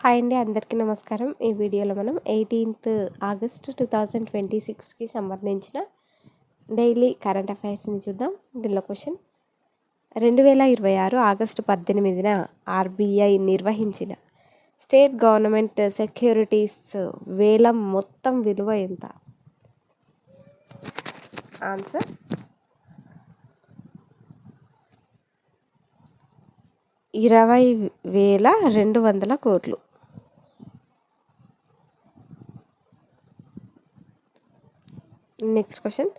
Hi అండి, అందరికీ నమస్కారం. ఈ వీడియోలో మనం 18th ఆగస్ట్ 2026కి సంబంధించిన డైలీ కరెంట్ అఫైర్స్ని చూద్దాం. దీనిలో క్వశ్చన్ 2026 ఆగస్టు 18న ఆర్బీఐ నిర్వహించిన స్టేట్ గవర్నమెంట్ సెక్యూరిటీస్ వేలం మొత్తం విలువ ఎంత? ఆన్సర్ 20,200 కోట్లు. Next question,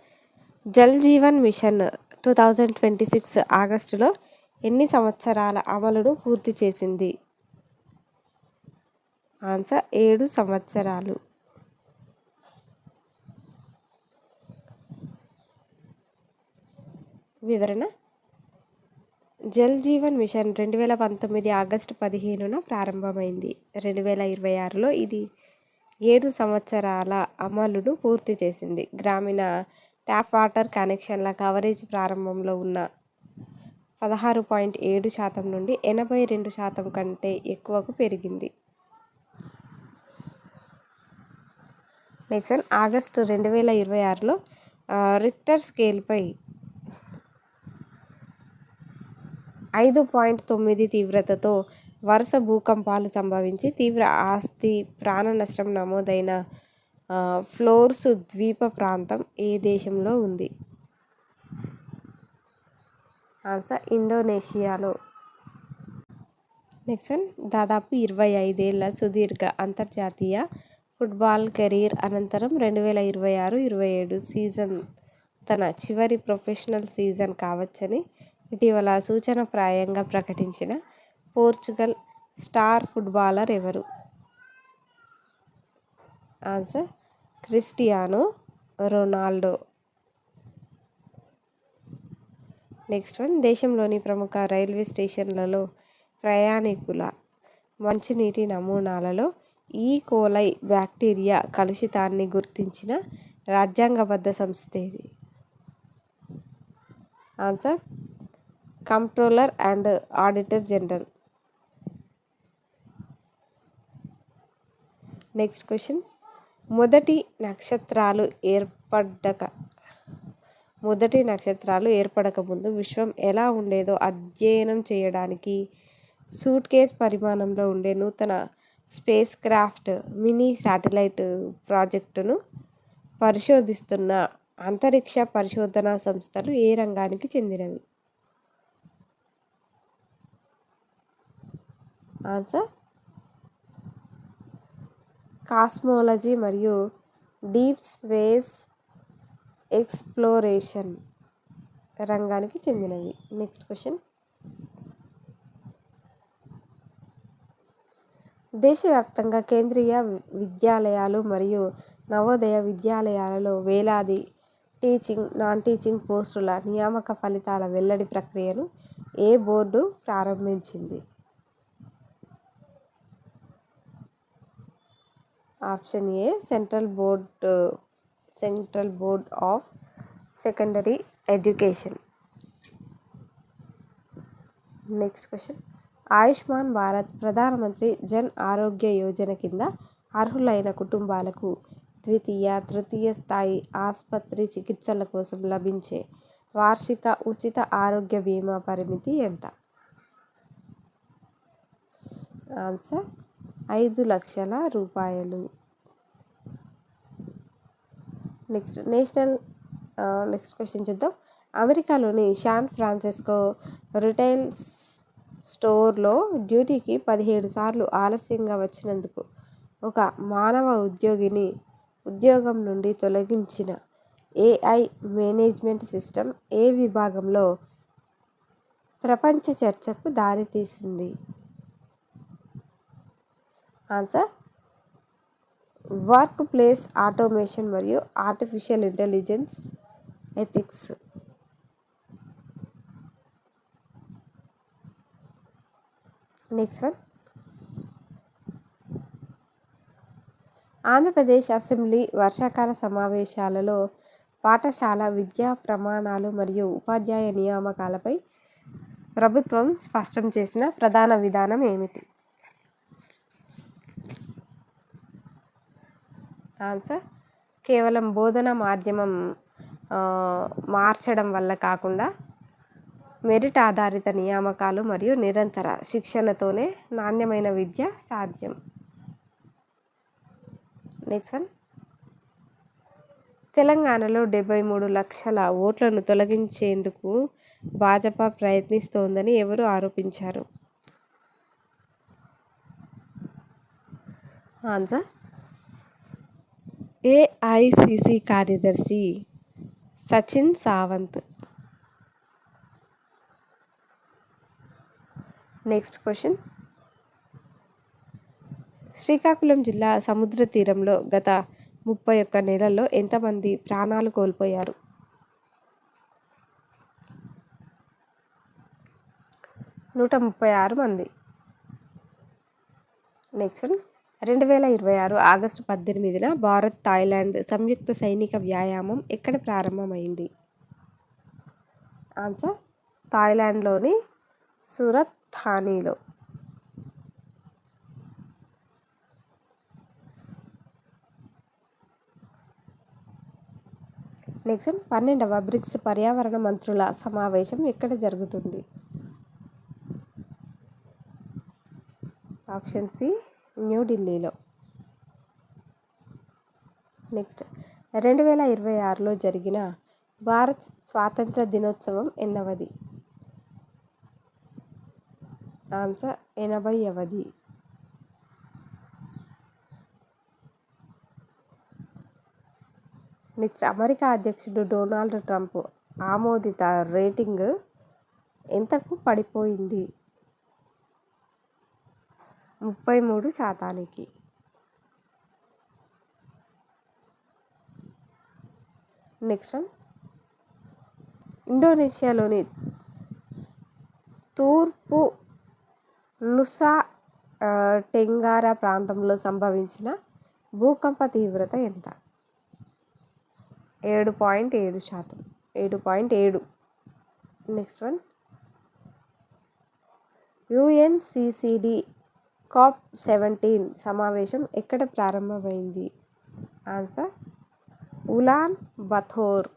Jal Jeevan mission 2026 ఆగస్టులో ఎన్ని సంవత్సరాల అమలును పూర్తి చేసింది? ఆన్సర్ 7 సంవత్సరాలు. వివరణ: జల్ జీవన్ మిషన్ 2019 ఆగస్టు 15న ప్రారంభమైంది. 2026లో ఇది 7 సంవత్సరాల అమలును పూర్తి చేసింది. గ్రామీణ ట్యాప్ వాటర్ కనెక్షన్ల కవరేజ్ ప్రారంభంలో ఉన్న 16.7% నుండి 82% కంటే ఎక్కువకు పెరిగింది. నెక్స్ట్, ఆగస్టు 2026లో రిక్టర్ స్కేల్పై 5.9 తీవ్రతతో వరుస భూకంపాలు సంభవించి తీవ్ర ఆస్తి ప్రాణ నష్టం నమోదైన ఫ్లోర్స్ ద్వీప ప్రాంతం ఏ దేశంలో ఉంది? ఆన్సర్ ఇండోనేషియాలో. నెక్స్ట్, దాదాపు 25 ఏళ్ల సుదీర్ఘ అంతర్జాతీయ ఫుట్బాల్ కెరీర్ అనంతరం 2026-27 సీజన్ తన చివరి ప్రొఫెషనల్ సీజన్ కావచ్చని ఇటీవల సూచనప్రాయంగా ప్రకటించిన పోర్చుగల్ స్టార్ ఫుట్బాలర్ ఎవరు? Answer Cristiano Ronaldo. Next one, దేశంలోని ప్రముఖ రైల్వే స్టేషన్లలో ప్రయాణికుల మంచినీటి నమూనాలలో ఈ కోలై బ్యాక్టీరియా కలుషితాన్ని గుర్తించిన రాజ్యాంగబద్ధ సంస్థ ఏది? Answer comptroller and auditor general. Next question, మొదటి నక్షత్రాలు ఏర్పడక ముందు విశ్వం ఎలా ఉండేదో అధ్యయనం చేయడానికి సూట్ కేస్ పరిమాణంలో ఉండే నూతన స్పేస్ క్రాఫ్ట్ మినీ శాటిలైట్ ప్రాజెక్టును పరిశోధిస్తున్న అంతరిక్ష పరిశోధనా సంస్థలు ఏ రంగానికి చెందినవి? ఆన్సర్ కాస్మోలజీ మరియు డీప్ స్పేస్ ఎక్స్ప్లోరేషన్ రంగానికి చెందినవి. నెక్స్ట్ క్వశ్చన్, దేశవ్యాప్తంగా కేంద్రీయ విద్యాలయాలు మరియు నవోదయ విద్యాలయాలలో వేలాది టీచింగ్, నాన్ టీచింగ్ పోస్టుల నియామక ఫలితాల వెల్లడి ప్రక్రియను ఏ బోర్డు ప్రారంభించింది? Option A central board of secondary education. Next question, Ayushman Bharat ప్రధానమంత్రి జన్ ఆరోగ్య యోజన కింద అర్హులైన కుటుంబాలకు ద్వితీయ, తృతీయ స్థాయి ఆస్పత్రి చికిత్సల కోసం లభించే వార్షిక ఉచిత ఆరోగ్య బీమా పరిమితి ఎంత? ఆన్సర్ 5 లక్షల రూపాయలు. నెక్స్ట్ క్వశ్చన్ చూద్దాం. అమెరికాలోని శాన్ ఫ్రాన్సిస్కో రిటైల్ స్టోర్లో డ్యూటీకి 17 సార్లు ఆలస్యంగా వచ్చినందుకు ఒక మానవ ఉద్యోగిని ఉద్యోగం నుండి తొలగించిన ఏఐ మేనేజ్మెంట్ సిస్టమ్ ఏ విభాగంలో ప్రపంచ చర్చకు దారితీసింది? ఆన్సర్ వర్క్ ప్లేస్ ఆటోమేషన్ మరియు artificial intelligence ethics. Next one, Andhra Pradesh assembly వర్షాకాల సమావేశాలలో పాఠశాల విద్యా ప్రమాణాలు మరియు ఉపాధ్యాయ నియామకాలపై ప్రభుత్వం స్పష్టం చేసిన ప్రధాన విధానం ఏమిటి? ఆన్సర్ కేవలం బోధన మాధ్యమం మార్చడం వల్ల కాకుండా మెరిట్ ఆధారిత నియామకాలు మరియు నిరంతర శిక్షణతోనే నాణ్యమైన విద్య సాధ్యం. నెక్స్ట్ వన్, తెలంగాణలో 73 లక్షల ఓట్లను తొలగించేందుకు భాజపా ప్రయత్నిస్తోందని ఎవరు ఆరోపించారు? ఆన్సర్ ఏఐసిసి కార్యదర్శి సచిన్ సావంత్. నెక్స్ట్ క్వశ్చన్, శ్రీకాకుళం జిల్లా సముద్ర తీరంలో గత 31 నెలల్లో ఎంతమంది ప్రాణాలు కోల్పోయారు? 136 మంది. నెక్స్ట్ వన్, 2026 ఆగస్టు 18న భారత్ థాయిలాండ్ సంయుక్త సైనిక వ్యాయామం ఎక్కడ ప్రారంభమైంది? ఆన్సర్ థాయిలాండ్లోని సూరత్ థానీలో. నెక్స్ట్ 12వ బ్రిక్స్ పర్యావరణ మంత్రుల సమావేశం ఎక్కడ జరుగుతుంది? ఆప్షన్ సి న్యూఢిల్లీలో. నెక్స్ట్ 2026లో జరిగిన భారత్ స్వాతంత్ర దినోత్సవం ఎన్నవది? ఆన్సర్ 80వది. నెక్స్ట్ అమెరికా అధ్యక్షుడు డొనాల్డ్ ట్రంప్ ఆమోదిత రేటింగ్ ఎంతకు పడిపోయింది? 33%. నెక్స్ట్ వన్, ఇండోనేషియాలోని తూర్పు నుసా టెంగారా ప్రాంతంలో సంభవించిన భూకంప తీవ్రత ఎంత? 7.7%. 7.7. నెక్స్ట్ వన్, UNCCD COP17 సమావేశం ఎక్కడ ప్రారంభమైంది? Answer woollen బతోర్.